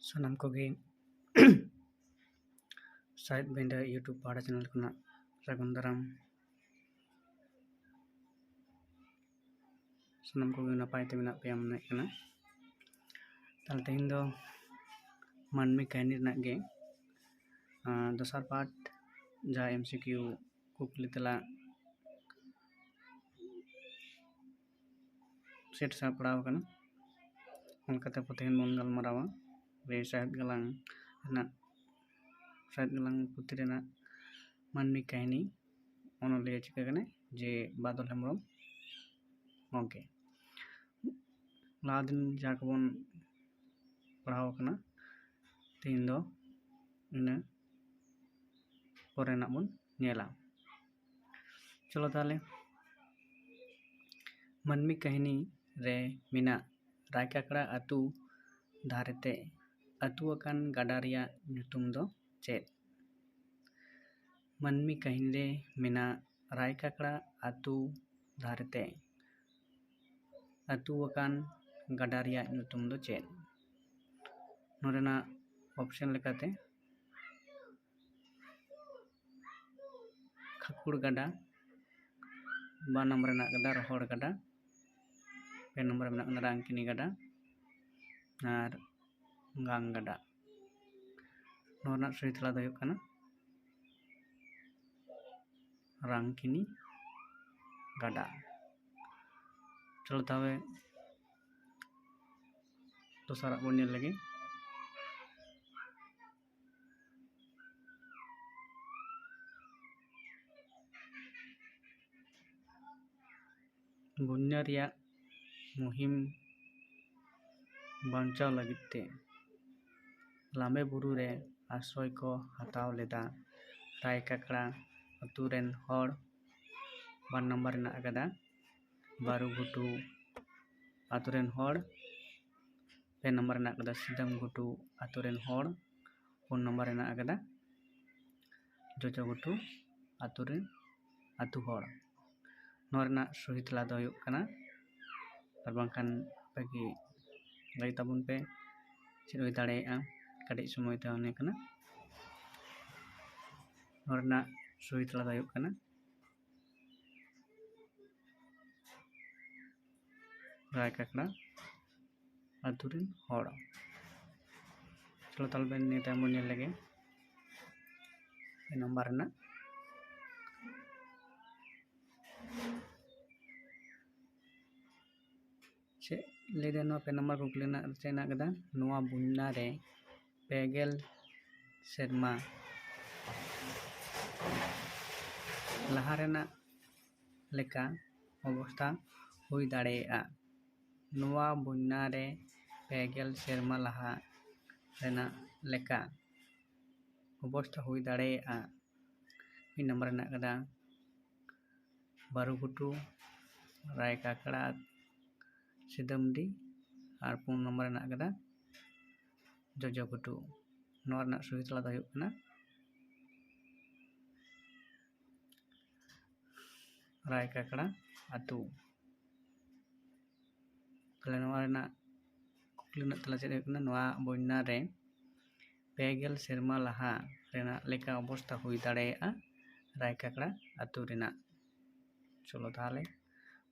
ᱥᱟᱱᱟᱢ ᱠᱚᱜᱮ ᱥᱟᱦᱮᱫ ᱵᱤᱸᱰᱟᱹ ᱤᱭᱩᱴᱩᱵᱽ ᱯᱟᱦᱴᱟ ᱪᱮᱱᱮᱞ ᱠᱷᱚᱱᱟᱜ ᱥᱟᱹᱜᱩᱱ ᱫᱟᱨᱟᱢ ᱥᱟᱱᱟᱢ ᱠᱚᱜᱮ ᱱᱟᱯᱟᱭ ᱛᱮ ᱢᱮᱱᱟᱜ ᱯᱮᱭᱟ ᱢᱚᱱᱮᱜ ᱠᱟᱱᱟ। ᱛᱟᱦᱞᱮ ᱛᱮᱦᱮᱧ ᱫᱚ ᱢᱟᱹᱱᱢᱤ ᱠᱟᱹᱦᱱᱤ ᱨᱮᱱᱟᱜ ᱜᱮ ᱫᱚᱥᱟᱨ ᱯᱟᱨᱴ ᱡᱟᱦᱟᱸ MCQ ᱠᱩᱠᱞᱤ ᱛᱮᱞᱟ ᱥᱮᱴ ᱥᱟᱯᱲᱟᱣ ᱟᱠᱟᱱᱟ। ᱚᱱᱠᱟᱛᱮ ᱛᱮᱦᱮᱧ ᱵᱚᱱ ᱜᱟᱞᱢᱟᱨᱟᱣᱟ ᱥᱟᱦᱮᱫ ᱜᱟᱞᱟᱝ ᱯᱩᱛᱷᱤ ᱨᱮᱱᱟᱜ ᱢᱟᱹᱱᱢᱤ ᱠᱟᱹᱦᱱᱤ ᱚᱱᱚᱞᱤᱭᱟᱹ ᱪᱤᱠᱟᱹ ᱠᱟᱱᱟᱭ ᱡᱮ ᱵᱟᱫᱚᱞ ᱦᱮᱢᱵᱨᱚᱢ ᱜᱚᱢᱠᱮ। ᱞᱟᱦᱟ ᱫᱤᱱ ᱡᱟᱦᱟᱸ ᱠᱚᱵᱚᱱ ᱯᱟᱲᱦᱟᱣ ᱟᱠᱟᱱᱟ ᱛᱮᱦᱮᱧ ᱫᱚ ᱤᱱᱟᱹ ᱯᱚᱨᱮᱱᱟᱜ ᱵᱚᱱ ᱧᱮᱞᱟ। ᱪᱚᱞᱚ ᱛᱟᱦᱞᱮ ᱢᱟᱹᱱᱢᱤ ᱠᱟᱹᱦᱱᱤ ᱨᱮ ᱢᱮᱱᱟᱜ ᱨᱟᱭᱠᱟᱠᱲᱟ ᱟᱹᱛᱩ ᱫᱷᱟᱨᱮᱛᱮ ᱟᱹᱛᱩ ᱟᱠᱟᱱ ᱜᱟᱰᱟ ᱨᱮᱭᱟᱜ ᱧᱩᱛᱩᱢ ᱫᱚ ᱪᱮᱫ? ᱢᱟᱹᱱᱢᱤ ᱠᱟᱹᱦᱱᱤ ᱨᱮ ᱢᱮᱱᱟᱜ ᱨᱟᱭᱠᱟᱠᱲᱟ ᱟᱹᱛᱩ ᱫᱷᱟᱨᱮᱛᱮ ᱟᱹᱛᱩ ᱟᱠᱟᱱ ᱜᱟᱰᱟ ᱨᱮᱭᱟᱜ ᱧᱩᱛᱩᱢ ᱫᱚ ᱪᱮᱫ? ᱱᱚᱰᱮᱱᱟᱜ ᱚᱯᱥᱮᱱ ᱞᱮᱠᱟᱛᱮ ᱠᱷᱟᱹᱠᱩᱲ ᱜᱟᱰᱟ, 2 নম্বর ᱢᱮᱱᱟᱜ ᱟᱠᱟᱫᱟ ᱨᱚᱦᱚᱲ ᱜᱟᱰᱟ, 2 নম্বর ᱢᱮᱱᱟᱜ ᱠᱟᱫᱟ ᱨᱟᱝᱠᱤᱱᱤ ᱜᱟᱰᱟ ᱟᱨ ᱜᱟᱝ ᱜᱟᱰᱟ। ᱱᱚᱣᱟ ᱨᱮᱱᱟᱜ ᱥᱚᱦᱤ ᱛᱮᱞᱟ ᱫᱚ ᱦᱩᱭᱩᱜ ᱠᱟᱱᱟ ᱨᱟᱝᱠᱤᱱᱤ ᱜᱟᱰᱟ। ᱪᱚᱞᱚ ᱛᱟᱦᱞᱮ ᱫᱚᱥᱟᱨᱟᱜ ᱵᱚᱱ ᱧᱮᱞ ᱞᱮᱜᱮ। ᱵᱚন্যᱟ ᱨᱮᱭᱟᱜ ᱢᱩᱦᱤᱢ ᱵᱟᱧᱪᱟᱣ ᱞᱟᱹᱜᱤᱫ ᱛᱮ ᱞᱟᱢᱵᱮ ᱵᱩᱨᱩ ᱨᱮ ᱟᱥᱨᱚᱭ ᱠᱚ ᱦᱟᱛᱟᱣ ᱞᱮᱫᱟ ᱨᱟᱭᱠᱟᱠᱲᱟ ᱟᱹᱛᱩ ᱨᱮᱱ ᱦᱚᱲ। 2 নম্বর ᱢᱮᱱᱟᱜ ᱟᱠᱟᱫᱟ ᱵᱟᱹᱨᱩᱜᱷᱩᱴᱩ ᱟᱹᱛᱩ ᱨᱮᱱ ᱦᱚᱲ, 2 নম্বর ᱢᱮᱱᱟᱜ ᱟᱠᱟᱫᱟ ᱥᱤᱫᱟᱹᱢ ᱜᱷᱩᱴᱩ ᱟᱹᱛᱩ ᱨᱮᱱ ᱦᱚᱲ, 4 নম্বর ᱢᱮᱱᱟᱜ ᱟᱠᱟᱫᱟ ᱡᱚᱡᱚ ᱜᱷᱩᱴᱩ ᱟᱹᱛᱩ ᱦᱚᱲ। ᱱᱚᱣᱟ ᱨᱮᱱᱟᱜ ᱥᱚᱦᱤ ᱛᱮᱞᱟ ᱫᱚ ᱦᱩᱭᱩᱜ ᱠᱟᱱᱟ ᱟᱨ ᱵᱟᱝᱠᱷᱟन ᱵᱷᱟᱹᱜᱤ ᱞᱟᱹᱭ ᱛᱟᱵᱚᱱ ᱯᱮ ᱪᱮᱫ ᱦᱩᱭ ᱫᱟᱲᱮᱭᱟᱜᱼᱟ, ᱠᱟᱹᱴᱤᱡ ᱥᱚᱢᱚᱭ ᱛᱮ ᱦᱩᱭ ᱠᱟᱱᱟ। ᱱᱚᱣᱟ ᱨᱮᱱᱟᱜ ᱥᱚᱦᱤ ᱛᱮᱞᱟ ᱫᱚ ᱦᱩᱭᱩᱜ ᱠᱟᱱᱟ ᱨᱟᱭᱠᱟᱠᱲᱟ ᱟᱹᱛᱩ ᱨᱮᱱ ᱦᱚᱲ। ᱪᱚᱞᱚ ᱛᱟᱦᱞᱮ ᱱᱤᱭᱟᱹ ᱛᱟᱭᱚᱢ ᱵᱚᱱ ᱧᱮᱞ ᱞᱮᱜᱮ 2 নম্বর ᱨᱮᱱᱟᱜ ᱪᱮᱫ ᱞᱟᱹᱭᱫᱟ ᱱᱚᱣᱟ 2 নম্বর ᱠᱩᱠᱞᱤ ᱨᱮᱱᱟᱜ ᱪᱮᱫ ᱢᱮᱱᱟᱜ ᱟᱠᱟᱫᱟ? ᱱᱚᱣᱟ ᱵᱚন্যᱟ ᱨᱮ 50 ᱥᱮᱨᱢᱟ ᱞᱟᱦᱟ ᱨᱮᱱᱟᱜ ᱞᱮᱠᱟ ᱚᱵᱚᱥᱛᱷᱟ ᱦᱩᱭ ᱫᱟᱲᱮᱭᱟᱜᱼᱟ। ᱱᱚᱣᱟ ᱵᱚন্যᱟ ᱨᱮ 50 ᱥᱮᱨᱢᱟ ᱞᱟᱦᱟ ᱨᱮᱱᱟᱜ ᱞᱮᱠᱟ ᱚᱵᱚᱥᱛᱷᱟ ᱦᱩᱭ ᱫᱟᱲᱮᱭᱟᱜᱼᱟ। 1 নম্বর ᱢᱮᱱᱟᱜ ᱟᱠᱟᱫᱟ ᱵᱟᱹᱨᱩᱜᱷᱩᱴᱩ, ᱨᱟᱭᱠᱟᱠᱲᱟ, ᱥᱤᱫᱟᱹᱢᱰᱤ ᱟᱨ 4 নম্বর ᱢᱮᱱᱟᱜ ᱟᱠᱟᱫᱟ ᱡᱚᱡᱚ ᱜᱷᱩᱴᱩ। ᱱᱚᱣᱟ ᱨᱮᱱᱟᱜ ᱥᱚᱦᱤ ᱛᱮᱞᱟ ᱫᱚ ᱦᱩᱭᱩᱜ ᱠᱟᱱᱟ ᱨᱟᱭᱠᱟᱠᱲᱟ ᱟᱹᱛᱩ। ᱛᱟᱦᱞᱮ ᱱᱚᱣᱟ ᱨᱮᱱᱟᱜ ᱠᱩᱠᱞᱤ ᱨᱮᱱᱟᱜ ᱛᱮᱞᱟ ᱪᱮᱫ ᱦᱩᱭᱩᱜ ᱠᱟᱱᱟ? ᱱᱚᱣᱟ ᱵᱚন্যᱟ ᱨᱮ 50 ᱥᱮᱨᱢᱟ ᱞᱟᱦᱟ ᱨᱮᱱᱟᱜ ᱞᱮᱠᱟ ᱚᱵᱚᱥᱛᱷᱟ ᱦᱩᱭ ᱫᱟᱲᱮᱭᱟᱜᱼᱟ ᱨᱟᱭᱠᱟᱠᱲᱟ ᱟᱹᱛᱩ ᱨᱮᱱᱟᱜ। ᱪᱚᱞᱚ ᱛᱟᱦᱞᱮ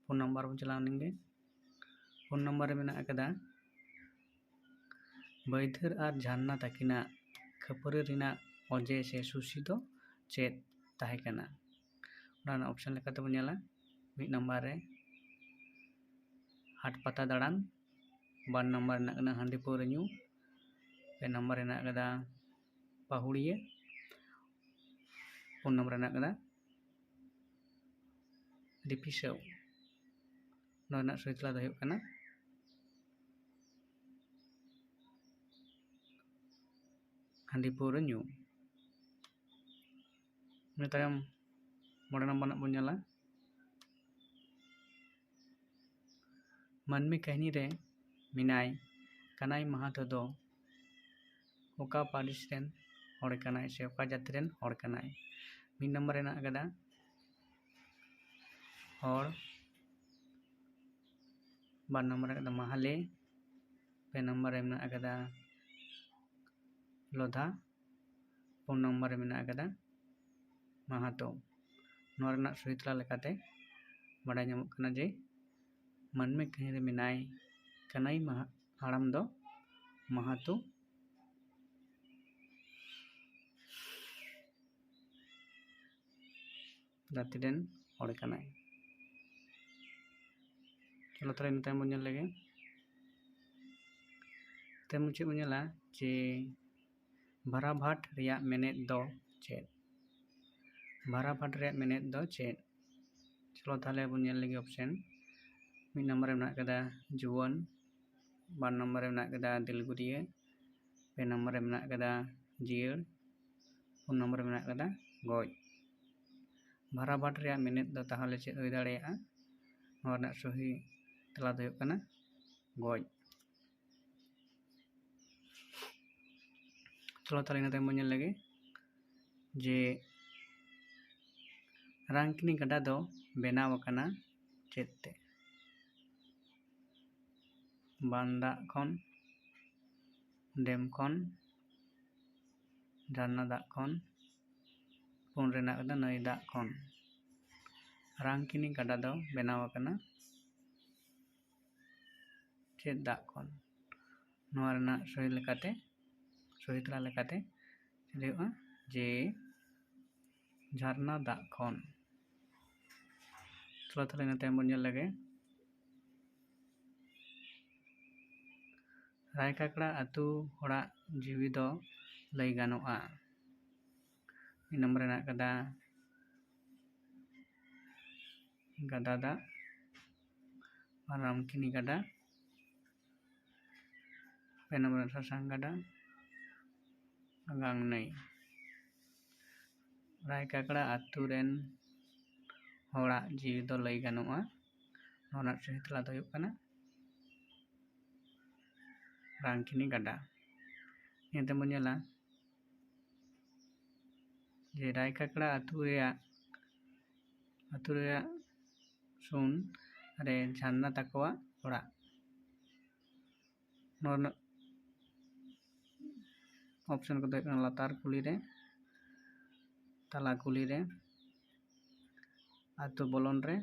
4 নম্বর ᱵᱚᱱ ᱪᱟᱞᱟᱣ ᱞᱮᱱᱜᱮ। 4 নম্বর ᱨᱮ ᱢᱮᱱᱟᱜ ᱟᱠᱟᱫᱟ ᱵᱟᱹᱭᱫᱷᱟᱹᱨ ᱟᱨ ᱡᱷᱟᱨᱱᱟ ᱛᱟᱹᱠᱤᱱᱟᱜ ᱠᱷᱟᱹᱯᱟᱹᱨᱤ ᱨᱮᱱᱟᱜ ᱚᱡᱮ ᱥᱮ ᱥᱩᱥᱤ ᱫᱚ ᱪᱮᱫ ᱛᱟᱦᱮᱸ ᱠᱟᱱᱟ? ᱚᱱᱟ ᱨᱮᱱᱟᱜ ᱚᱯᱥᱮᱱ ᱞᱮᱠᱟᱛᱮᱵᱚᱱ ᱧᱮᱞᱟ 1 নম্বর ᱨᱮ ᱦᱟᱴ ᱯᱟᱛᱟ ᱫᱟᱬᱟᱱ, 2 নম্বর ᱢᱮᱱᱟᱜ ᱟᱠᱟᱫᱟ ᱦᱟᱺᱰᱤ ᱯᱟᱹᱣᱨᱟᱹ ᱧᱩ, 2 নম্বর ᱢᱮᱱᱟᱜ ᱟᱠᱟᱫᱟ ᱯᱟᱹᱦᱩᱲᱤᱭᱟᱹ, 4 নম্বর ᱢᱮᱱᱟᱜ ᱟᱠᱟᱫᱟ ᱫᱤᱯᱤᱥᱟᱹᱣ। ᱱᱚᱣᱟ ᱨᱮᱱᱟᱜ ᱥᱚᱦᱤ ᱛᱮᱞᱟ ᱫᱚ ᱦᱩᱭᱩᱜ ᱠᱟᱱᱟ ᱦᱟᱺᱰᱤ ᱯᱟᱹᱣᱨᱟᱹ ᱧᱩ। ᱤᱱᱟᱹ ᱛᱟᱭᱚᱢ 5 নম্বর ᱨᱮᱱᱟᱜ ᱵᱚᱱ ᱧᱮᱞᱟ ᱢᱟᱹᱱᱢᱤ ᱠᱟᱹᱦᱱᱤ ᱨᱮ ᱢᱮᱱᱟᱭ ᱠᱟᱱᱟᱭ ᱢᱟᱦᱟᱛᱚ ᱫᱚ ᱚᱠᱟ ᱯᱟᱹᱨᱤᱥ ᱨᱮᱱ ᱦᱚᱲ ᱠᱟᱱᱟᱭ ᱥᱮ ᱚᱠᱟ ᱡᱟᱹᱛᱤ ᱨᱮᱱ ᱦᱚᱲ ᱠᱟᱱᱟᱭ? 1 নম্বর ᱢᱮᱱᱟᱜ ᱟᱠᱟᱫᱟ ᱦᱚᱲ, 2 নম্বর ᱢᱮᱱᱟᱜ ᱟᱠᱟᱫᱟ ᱢᱟᱦᱞᱮ, 2 নম্বর ᱢᱮᱱᱟᱜ ᱟᱠᱟᱫᱟ लोधा 4 नंबर रे मेना आकदा माहातो नोआ रेनाग सही तला लेकाते बाडाय ᱧᱟᱢᱚᱜ ᱠᱟᱱᱟ जे मानमी कहीं रे मेनाय कनाई हाड़ाम दो माहातो जाति रेन हड़ कनाय। चलो ताले निताय बन ñᱮल लेगे ते मुझे बन ñᱮला जे भाराभाट रिया मेनेद दो चेद भाराभाट रिया मेनेद दो चेद। चलो ताले बन ñᱮल लेगे ऑप्शन 1 नंबर रे मेनाग कदा जुवन 2 नंबर रे मेनाग कदा दिलगुरिया 2 नंबर रे मेनाग कदा जियर 4 नंबर रे मेनाग कदा गoj। भाराभाट रिया मेनेद दो ताहले चेद हुई दाड़ेयागा नोआ रेनाग सही तला दो हुयुग कना गoj। चलो ताले इना तायम बन ñᱮल लेगे जे रांकिनी गडा दो बेनाव कना चेद ते बांदा खन डेम खन झरना दाग खन पुन रेनाग कदा नई दाग खन रांकिनी गडा दो बेनाव कना चेद दाग खन नोआ रेनाग सही लेकाते सही तला लेकाते चले हुआ जे झरना दाग खन। चलो ताले इना तायम बन ñᱮल लेगे रायकाकड़ा आतु होड़ा जीवी दो लई गानोआ 1 नंबर रेनाग कदा गदा दाग रामकिनी गडा 2 नंबर सासांग गडा आगांग नई। रायकाकड़ा आतु रेन होड़ा जीवी दो लई गानोआ नोना सही तला दो हुयुग कना रांकिनी गडा। इनाते बन ñᱮला जे रायकाकड़ा आतु रेया सुन रे झरना ताकोआ ओड़ा नोना ऑप्शन को देखना लातार कुली रे तला कुली रे आतु बोलन रे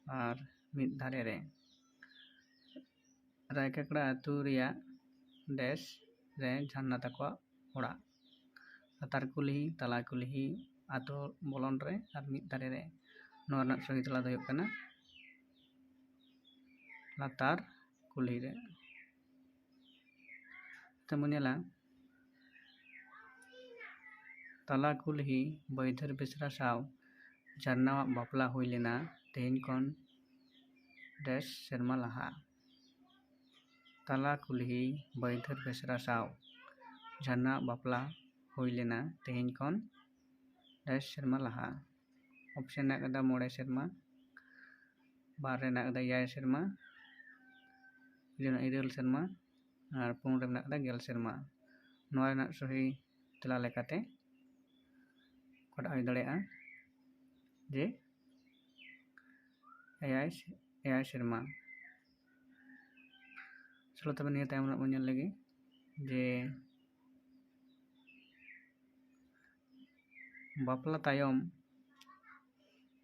और मिद धारे रे। रायकाकड़ा आतु रिया देश रे झरना ताकोआ ओड़ा लातार कुली तला कुली आतु बोलन रे और मिद धारे रे नोआ रेनाग सही तला दो हुयुग कना लातार कुली रे। ते बन ñᱮला तला कुली बैधर बेसरा साव झरना बापला हुई लेना तेहन खन देश सेरमा लाहा तला कुली बैधर बेसरा साव झरना बापला हुई लेना तेहन खन देश सेरमा लाहा। ऑप्शन रेनाग कदा 9 सेरमा 2 रेनाग कदा 6 सेरमा 9 सेरमा और 4 रे मेनाग कदा 10 सेरमा नोआ रेनाग सही तला लेकाते हुई दाड़ेयागा जे 6 सेरमा। चलो तबे निया तायम बन ñᱮल लेगे जे बापला तायम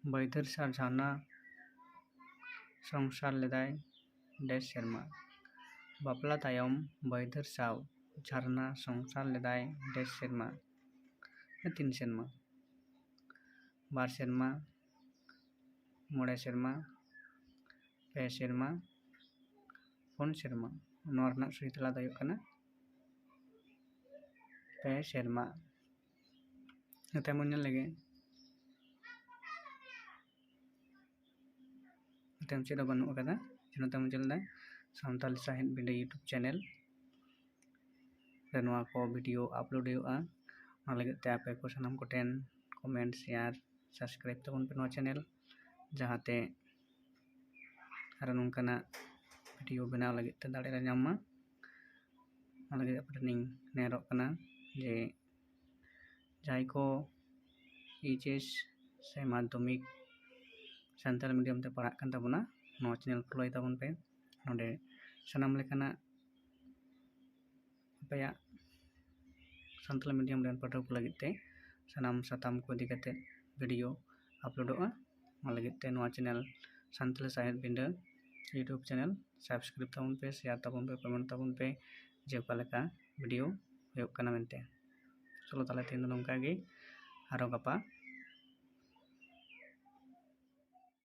बैधर सार झरना संसार लेदाय देश सेरमा बापला तायम बैधर साव झरना संसार लेदाय देश सेरमा 3 सेरमा 2 सेरमा 9 सेरमा 2 सेरमा 4 सेरमा नोआ रेनाग सही तला दो हुयुग कना 2 सेरमा। तायम बन ñᱮल लेगे तायम चेद बानु कदा जेनो तायम चल दा सानताली साहित्य बिंडा यूट्यूब चैनल रे नोआ को वीडियो अपलोड हुयुगा ओना लगिद ते आपे को सानाम कोटेन कमेंट शेयर सब्सक्राइब तबन पे नोआ चैनल जहाते आरो नोंकाना वीडियो बनाव लगिद ते दाड़े रे ñामा ओना लगिद आपे निं नेरोग कना जे जाय को एचएस से माध्यमिक सानताली मीडियम ते पढ़ाग कान ताबोना नोआ चैनल फॉलोय ताबन पे नोडे सानाम लेकाना आपया सानताली मीडियम रेन पाठक को लगित ते सनाम साताम को इदी कते वीडियो अपलोडोगा ᱚᱱᱟ ᱞᱟᱹᱜᱤᱫ ᱛᱮ ᱱᱚᱣᱟ ᱪᱮᱱᱮᱞ ᱥᱟᱱᱛᱟᱞᱤ ᱥᱟᱶᱦᱮᱫ ᱵᱤᱸᱰᱟᱹ यूट्यूब चैनल सब्सक्राइब ताबन पे शेयर ताबन पे कमेंट ताबन पे जे ओका लेका वीडियो हुयुग कना मेनते चलो ताले तेन नोंका गे आरो गापा